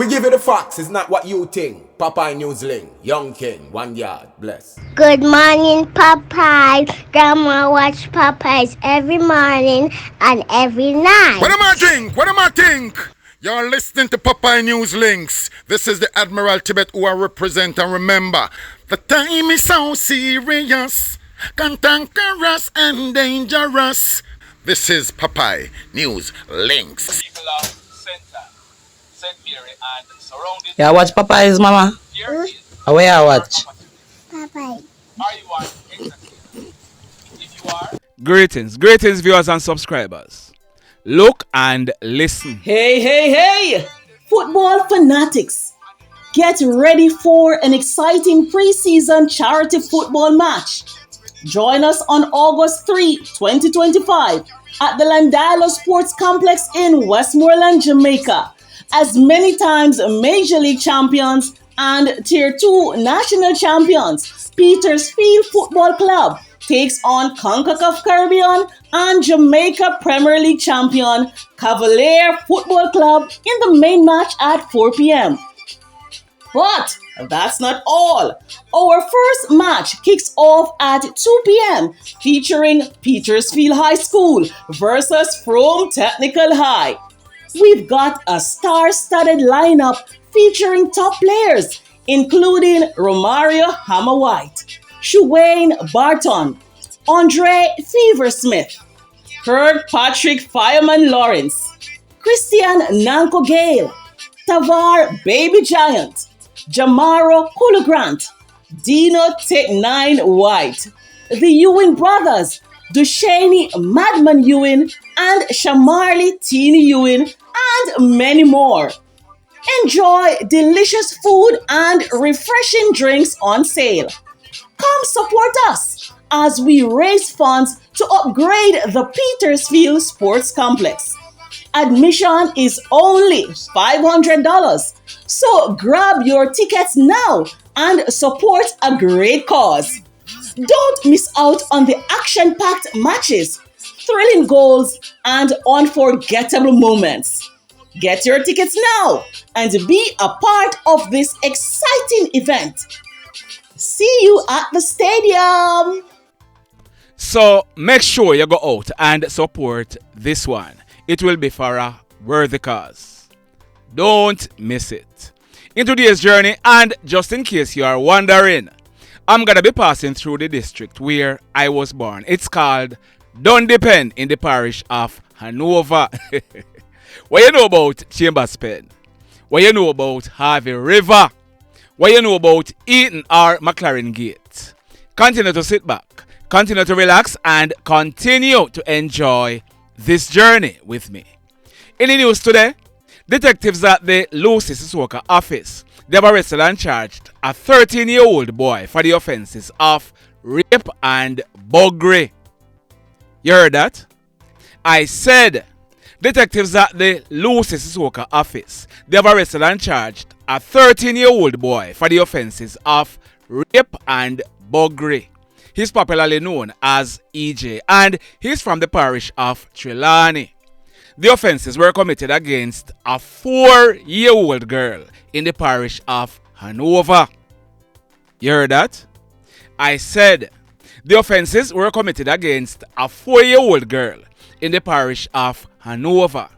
We give you the facts, it's not what you think. Popeye Newsling, Young King, 1 yard, bless. Good morning, Popeye. Grandma watch Popeyes every morning and every night. What am I think? What am I think? You're listening to Popeye News Links. This is the Admiral Tibet who I represent, and remember, the time is so serious, cantankerous and dangerous. This is Popeye News Links. People of Center, St. Mary and surrounding. Yeah, watch Popeyes, mama. Here is Where I watch? Popeye. are you an executive? If you are, Greetings, viewers and subscribers. Look and listen. Hey! Football fanatics, get ready for an exciting preseason charity football match. Join us on August 3, 2025 at the Landalo Sports Complex in Westmoreland, Jamaica, as many times Major League champions and Tier 2 national champions Petersfield Football Club takes on CONCACAF Caribbean and Jamaica Premier League champion KlLL Football Club in the main match at 4 p.m. But that's not all. Our first match kicks off at 2 p.m. featuring Petersfield High School versus Frome Technical High. We've got a star-studded lineup featuring top players, including Romario Hammer-White, Dwayne Barton, Andre Feversmith, Kirkpatrick Fireman Lawrence, Christian Nanko Gale, Tavar Baby Giant, Jamaro Kulu-Grant, Dino Take-9 White, the Ewing brothers, Dushani Madman Ewing, and Shamarli Teeny Ewing, and many more. Enjoy delicious food and refreshing drinks on sale. Come support us as we raise funds to upgrade the Petersfield Sports Complex. Admission is only $500, so grab your tickets now and support a great cause. Don't miss out on the action-packed matches, thrilling goals, and unforgettable moments. Get your tickets now and be a part of this exciting event. See you at the stadium. So make sure you go out and support this one. It will be for a worthy cause. Don't miss it. In today's journey, and just in case you are wondering, I'm going to be passing through the district where I was born. It's called Dundepen in the parish of Hanover. What you know about Chambers Pen? What you know about Harvey River? What you know about Eaton or McLaren Gate? Continue to sit back, continue to relax, and continue to enjoy this journey with me. In the news today, detectives at the Lucy office, they have arrested and charged a 13-year-old boy for the offenses of rape and burglary. You heard that? I said detectives at the Lucy office, they have arrested and charged a 13-year-old boy for the offenses of rape and burglary. He's popularly known as EJ, and he's from the parish of Trelawny. The offenses were committed against a 4-year-old girl in the parish of Hanover. You heard that? I said the offenses were committed against a 4-year-old girl in the parish of Hanover.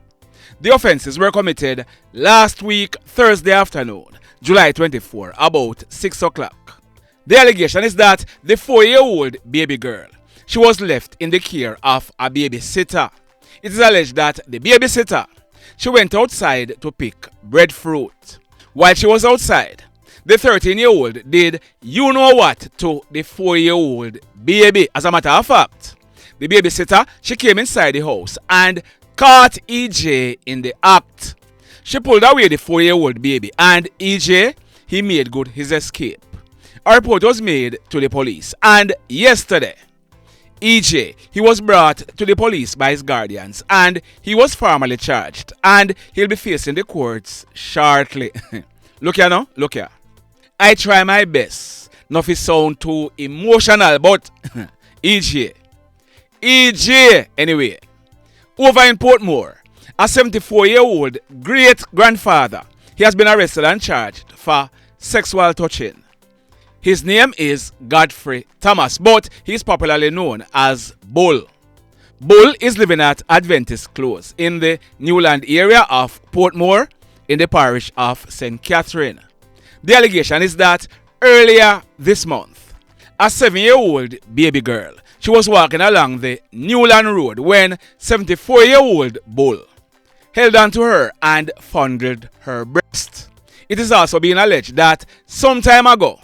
The offenses were committed last week, Thursday afternoon, July 24, about 6 o'clock. The allegation is that the 4-year-old baby girl, she was left in the care of a babysitter. It is alleged that the babysitter, she went outside to pick breadfruit. While she was outside, the 13-year-old did you know what to the 4-year-old baby. As a matter of fact, the babysitter, she came inside the house and caught EJ in the act. She pulled away the 4-year-old baby, and EJ, he made good his escape. A report was made to the police, and yesterday, EJ, he was brought to the police by his guardians, and he was formally charged, and he'll be facing the courts shortly. Look here now, look here. I try my best not to sound too emotional, but EJ, anyway. Over in Portmore, a 74-year-old great-grandfather, He has been arrested and charged for sexual touching. His name is Godfrey Thomas, but he is popularly known as Bull. Bull is living at Adventist Close in the Newland area of Portmore in the parish of St. Catherine. The allegation is that earlier this month, a 7-year-old baby girl, she was walking along the Newland Road when 74-year-old Bull held on to her and fondled her breast. It is also being alleged that some time ago,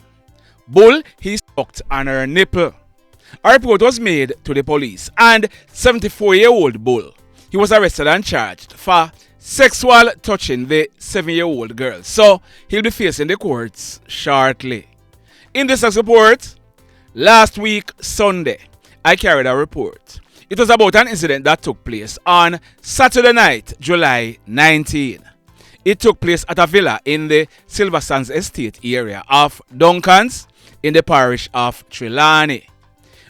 Bull he sucked on her nipple. A report was made to the police and 74-year-old Bull he was arrested and charged for sexual touching the 7-year-old girl. So he'll be facing the courts shortly. In this report, last week Sunday, I carried a report. It was about an incident that took place on Saturday night, July 19. It took place at a villa in the Silver Sands Estate area of Duncans in the parish of Trelawny.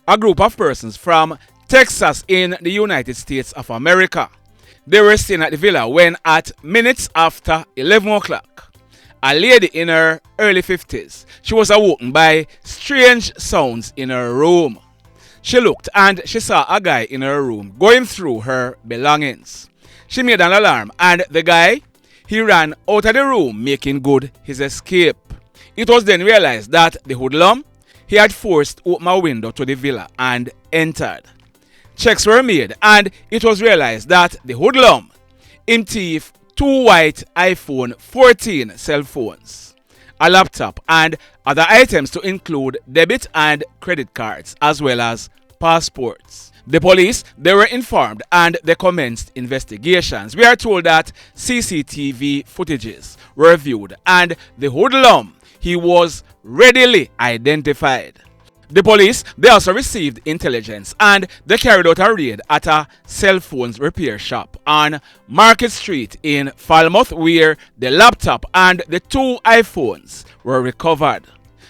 A group of persons from Texas in the United States of America. They were staying at the villa when at minutes after 11 o'clock, a lady in her early 50s, she was awoken by strange sounds in her room. She looked and she saw a guy in her room going through her belongings. She made an alarm and the guy, he ran out of the room making good his escape. It was then realized that the hoodlum, he had forced open a window to the villa and entered. Checks were made and it was realized that the hoodlum, him thief 2 white iPhone 14 cell phones, a laptop and other items to include debit and credit cards as well as passports. The police, they were informed and they commenced investigations. We are told that CCTV footages were viewed and the hoodlum, he was readily identified. The police, they also received intelligence and they carried out a raid at a cell phones repair shop on Market Street in Falmouth where the laptop and the 2 iPhones were recovered.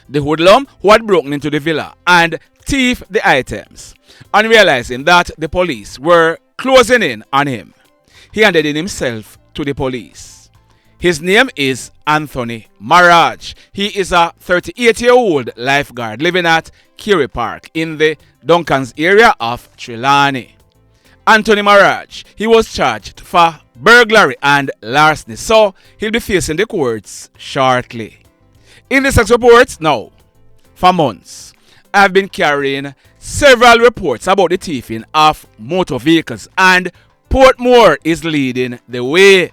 The hoodlum who had broken into the villa and thieved the items, and realizing that the police were closing in on him, he handed in himself to the police. His name is Anthony Maragh. He is a 38-year-old lifeguard living at Kerry Park in the Duncans area of Trelawny. Anthony Maragh, he was charged for burglary and larceny, so he'll be facing the courts shortly. In the sex reports now, for months, I've been carrying several reports about the thieving of motor vehicles and Portmore is leading the way.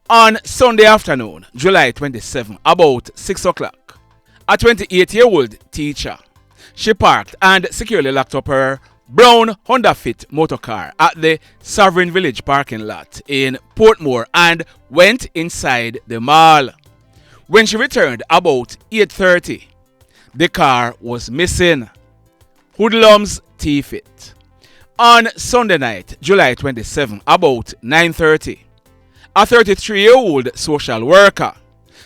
On Sunday afternoon, July 27, about 6 o'clock, a 28-year-old teacher, she parked and securely locked up her brown Honda Fit motor car at the Sovereign Village parking lot in Portmore and went inside the mall. When she returned about 8:30, the car was missing. Hoodlums thief it. On Sunday night, July 27, about 9:30, a 33-year-old social worker,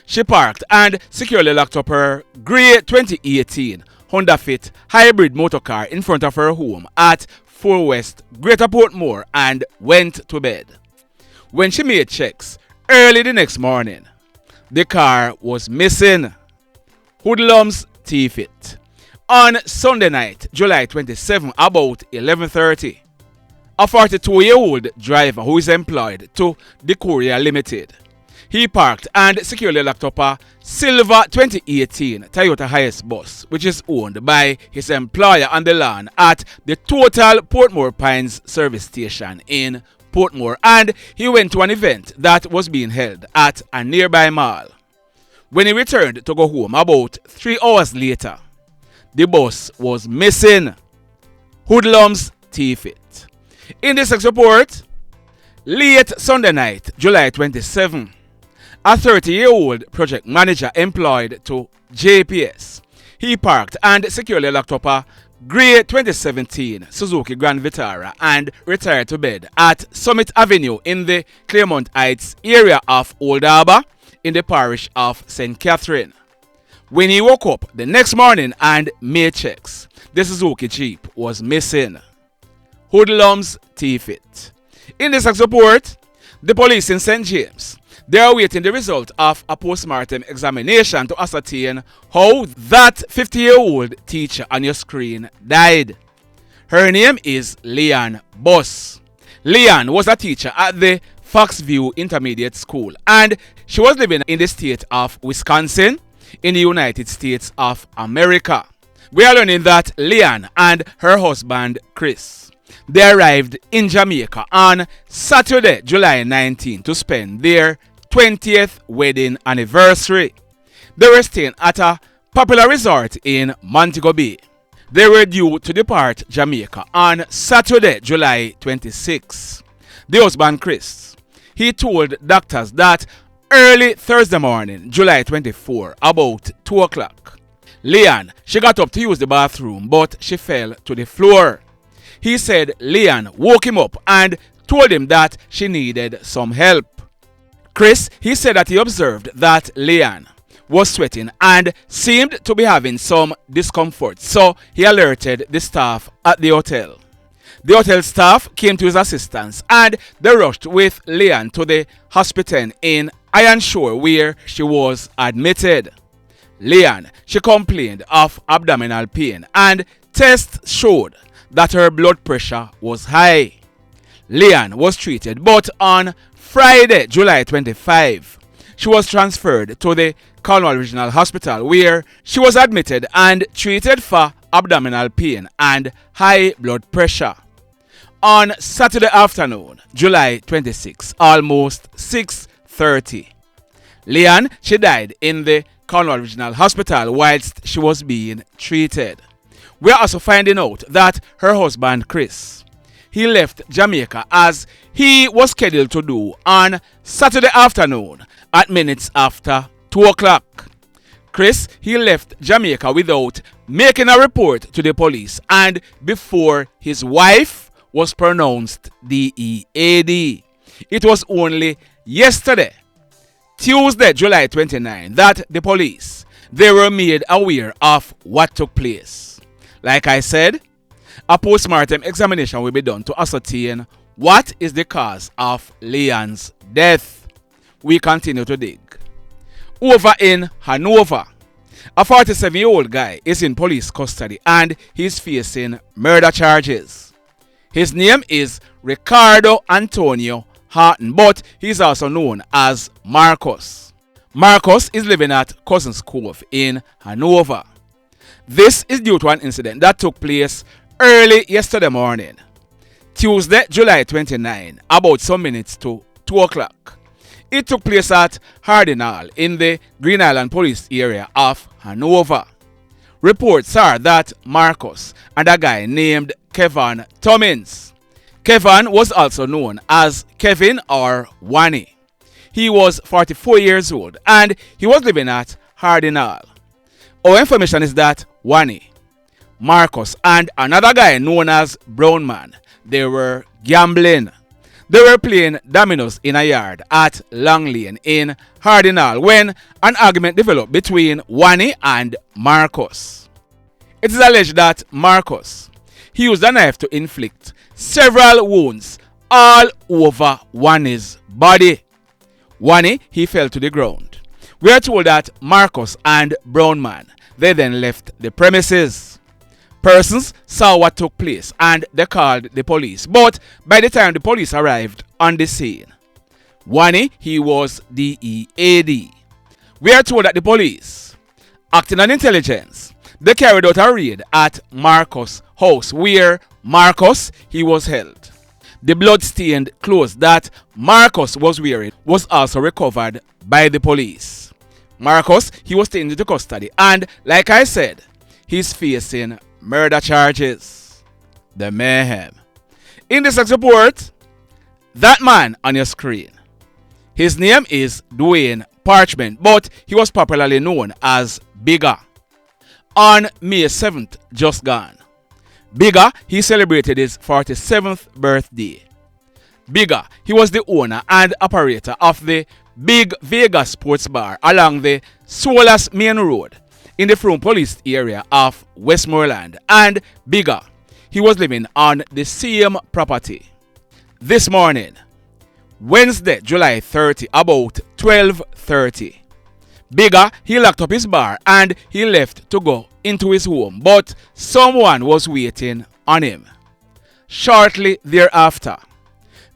she parked and securely locked up her grey 2018 Honda Fit hybrid motorcar in front of her home at 4 West Greater Portmore and went to bed. When she made checks early the next morning, the car was missing. Hoodlums thief it. On Sunday night, July 27, about 11:30, a 42-year-old driver who is employed to the Courier Limited, he parked and securely locked up a silver 2018 Toyota Hiace bus, which is owned by his employer on the lawn at the Total Portmore Pines service station in Portmore, and he went to an event that was being held at a nearby mall. When he returned to go home about 3 hours later, the bus was missing. Hoodlums thief it. In this sex report, late Sunday night, July 27, a 30-year-old project manager employed to JPS, he parked and securely locked up a grey 2017 Suzuki Grand Vitara and retired to bed at Summit Avenue in the Claremont Heights area of Old Harbour in the parish of St. Catherine. When he woke up the next morning and made checks, the Suzuki Jeep was missing. Hoodlums thief it. In this report, the police in St. James, They are awaiting the result of a postmortem examination to ascertain how that 50-year-old teacher on your screen died. Her name is Leanne Busse. Leanne was a teacher at the Foxview Intermediate School, and she was living in the state of Wisconsin in the United States of America. We are learning that Leanne and her husband Chris, they arrived in Jamaica on Saturday, July 19 to spend their 20th wedding anniversary. They were staying at a popular resort in Montego Bay. They were due to depart Jamaica on Saturday, July 26. The husband Chris, he told doctors that early Thursday morning, July 24, about 2 o'clock, Leanne, she got up to use the bathroom, but she fell to the floor. He said Leanne woke him up and told him that she needed some help. Chris, he said that he observed that Leanne was sweating and seemed to be having some discomfort, so he alerted the staff at the hotel. The hotel staff came to his assistance and they rushed with Leanne to the hospital in Ironshore where she was admitted. Leanne, she complained of abdominal pain and tests showed that her blood pressure was high. Leanne was treated, but on Friday, July 25, she was transferred to the KlLL Regional Hospital where she was admitted and treated for abdominal pain and high blood pressure. On Saturday afternoon, July 26, almost 6:30, Leanne, she died in the KlLL Regional Hospital whilst she was being treated. We are also finding out that her husband Chris, he left Jamaica as he was scheduled to do on Saturday afternoon at minutes after 2 o'clock. Chris, he left Jamaica without making a report to the police and before his wife was pronounced DEAD. It was only yesterday, Tuesday, July 29, that the police, they were made aware of what took place. Like I said, a postmortem examination will be done to ascertain what is the cause of Leanne's death. We continue to dig. Over in Hanover, a 47-year-old guy is in police custody and he's facing murder charges. His name is Ricardo Antonio Haughton, but he's also known as Marcus. Marcus is living at Cousins Cove in Hanover. This is due to an incident that took place early yesterday morning, Tuesday, July 29, about some minutes to 2 o'clock. It took place at Hardinal in the Green Island police area of Hanover. Reports are that Marcus and a guy named Kevon Tummins. Kevon was also known as Kevin or Oney. He was 44 years old and he was living at Hardinal. Our information is that Oney, Marcus and another guy known as Brown Man, they were gambling. They were playing dominoes in a yard at Long Lane in Hardinal when an argument developed between Oney and Marcus. It is alleged that Marcus, he used a knife to inflict several wounds all over Oney's body. Oney, he fell to the ground. We are told that Marcus and Brown Man, they then left the premises. Persons saw what took place and they called the police. But by the time the police arrived on the scene, Oney, he was DEAD. We are told that the police, acting on intelligence, they carried out a raid at Marcus' house where Marcus, he was held. The blood-stained clothes that Marcus was wearing was also recovered by the police. Marcus, he was taken into custody and, like I said, he's facing murder charges. The mayhem. In this next report, that man on your screen, his name is Dwayne Parchment, but he was popularly known as Bigga. On May 7th, just gone, Bigga, he celebrated his 47th birthday. Bigga, he was the owner and operator of the Big Vegas Sports Bar along the Solas Main Road in the Frome Police area of Westmoreland, and Bigga, he was living on the same property. This morning, Wednesday, July 30, about 12:30. Bigga, he locked up his bar and he left to go into his home, but someone was waiting on him. Shortly thereafter,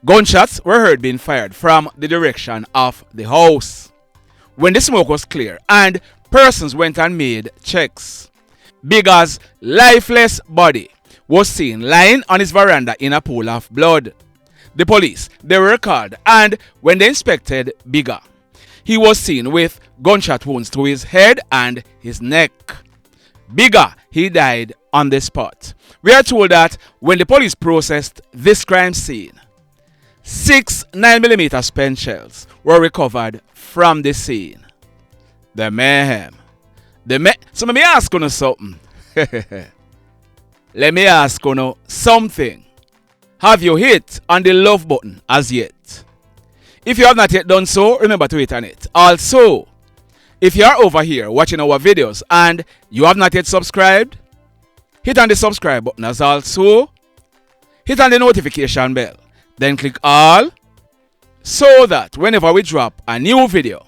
gunshots were heard being fired from the direction of the house. When the smoke was clear and persons went and made checks, Bigga's lifeless body was seen lying on his veranda in a pool of blood. The police, they were called, and when they inspected Bigga, he was seen with gunshot wounds to his head and his neck. Bigga, he died on the spot. We are told that when the police processed this crime scene, 6 9mm spent shells were recovered from the scene. The mayhem. So let me ask you something. Let me ask you something. Have you hit on the love button as yet? If you have not yet done so, remember to hit on it. Also, if you are over here watching our videos and you have not yet subscribed, hit on the subscribe button as also. Hit on the notification bell. Then click all so that whenever we drop a new video,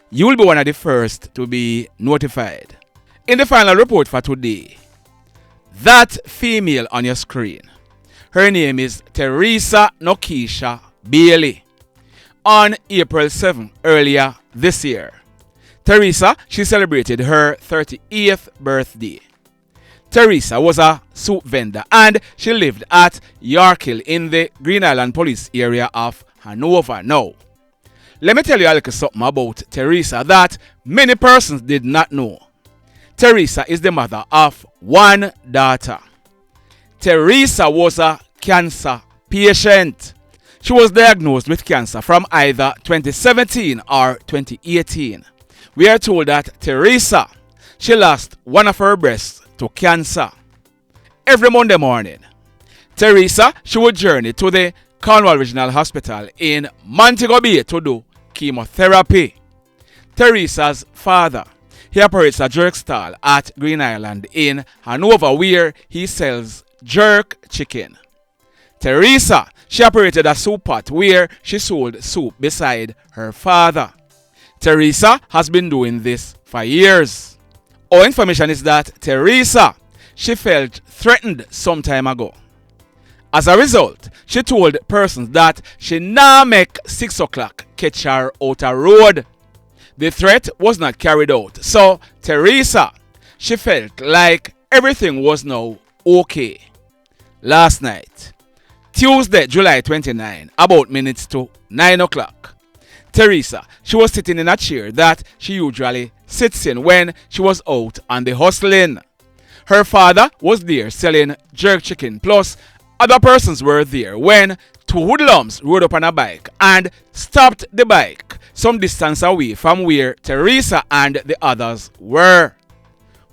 you will be one of the first to be notified. In the final report for today, that female on your screen, her name is Theresa Nokisha Bailey. On April 7 earlier this year, Theresa, she celebrated her 38th birthday. Theresa was a soup vendor and she lived at Yorkhill in the Green Island police area of Hanover. Now, let me tell you a little something about Theresa that many persons did not know. Theresa is the mother of one daughter. Theresa was a cancer patient. She was diagnosed with cancer from either 2017 or 2018. We are told that Theresa, she lost one of her breasts to cancer. Every Monday morning, Theresa, she would journey to the Cornwall Regional Hospital in Montego Bay to do chemotherapy. Theresa's father, he operates a jerk stall at Green Island in Hanover where he sells jerk chicken. Theresa, she operated a soup pot where she sold soup beside her father. Theresa has been doing this for years. Our information is that Theresa, she felt threatened some time ago. As a result, she told persons that she now make 6 o'clock catch her out a road. The threat was not carried out, so Theresa, she felt like everything was now okay. Last night, Tuesday, July 29, about minutes to 9 o'clock, Theresa, she was sitting in a chair that she usually sits in when she was out on the hustling. Her father was there selling jerk chicken, plus other persons were there when 2 hoodlums rode up on a bike and stopped the bike some distance away from where Theresa and the others were.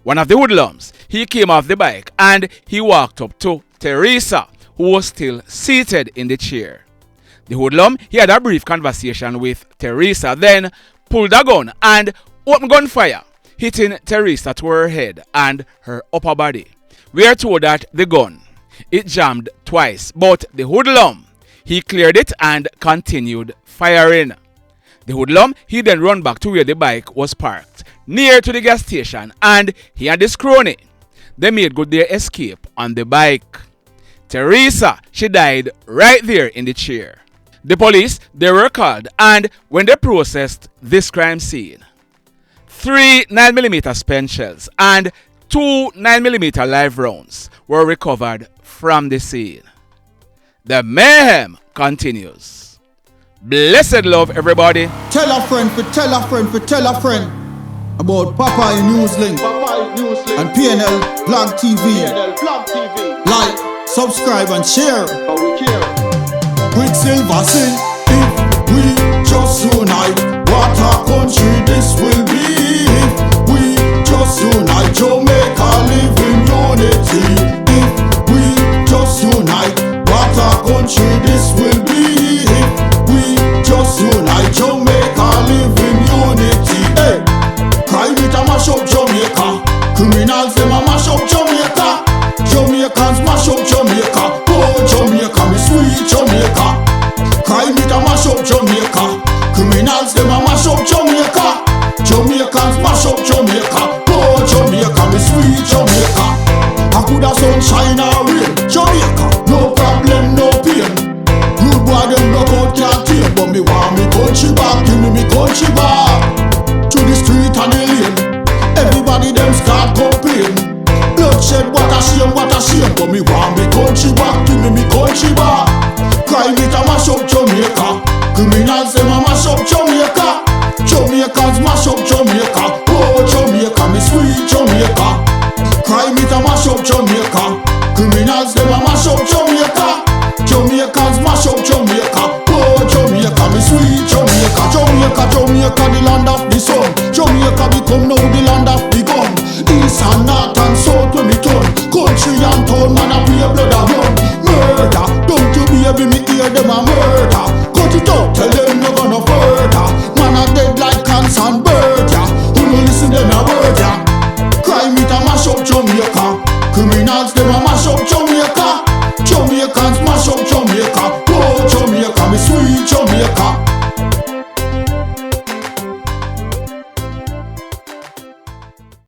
One of the hoodlums, he came off the bike and he walked up to Theresa, who was still seated in the chair. The hoodlum, he had a brief conversation with Theresa, then pulled a gun and opened gunfire, hitting Theresa to her head and her upper body. We are told that the gun, it jammed twice, but the hoodlum, he cleared it and continued firing. The hoodlum, he then ran back to where the bike was parked, near to the gas station, and he and his crony, they made good their escape on the bike. Theresa, she died right there in the chair. The police, they were called, and when they processed this crime scene, 3 9mm spent shells and 2 9mm live rounds were recovered from the scene. The mayhem continues. Blessed love, everybody. Tell a friend for tell a friend for tell a friend about Popeye Newslink and PNL Blog TV. Like, subscribe and share. Quicksilver sing, if we just unite, what a country this will be. If we just unite, Jamaica live in unity. If we just unite, what a country this will be. If we just unite, Jamaica live in unity. Hey, crime it a mash up Jamaica, criminals them a mash up Jamaica. Jamaicans mash up Jamaica. Oh Jamaica, me sweet Jamaica. Crime it a mash country back, give me country back. Crime it a mash up Jamaica. Criminals them a mash up Jamaica. Jamaicans mash up Jamaica. Oh Jamaica, me sweet Jamaica. Crime it a mash up Jamaica.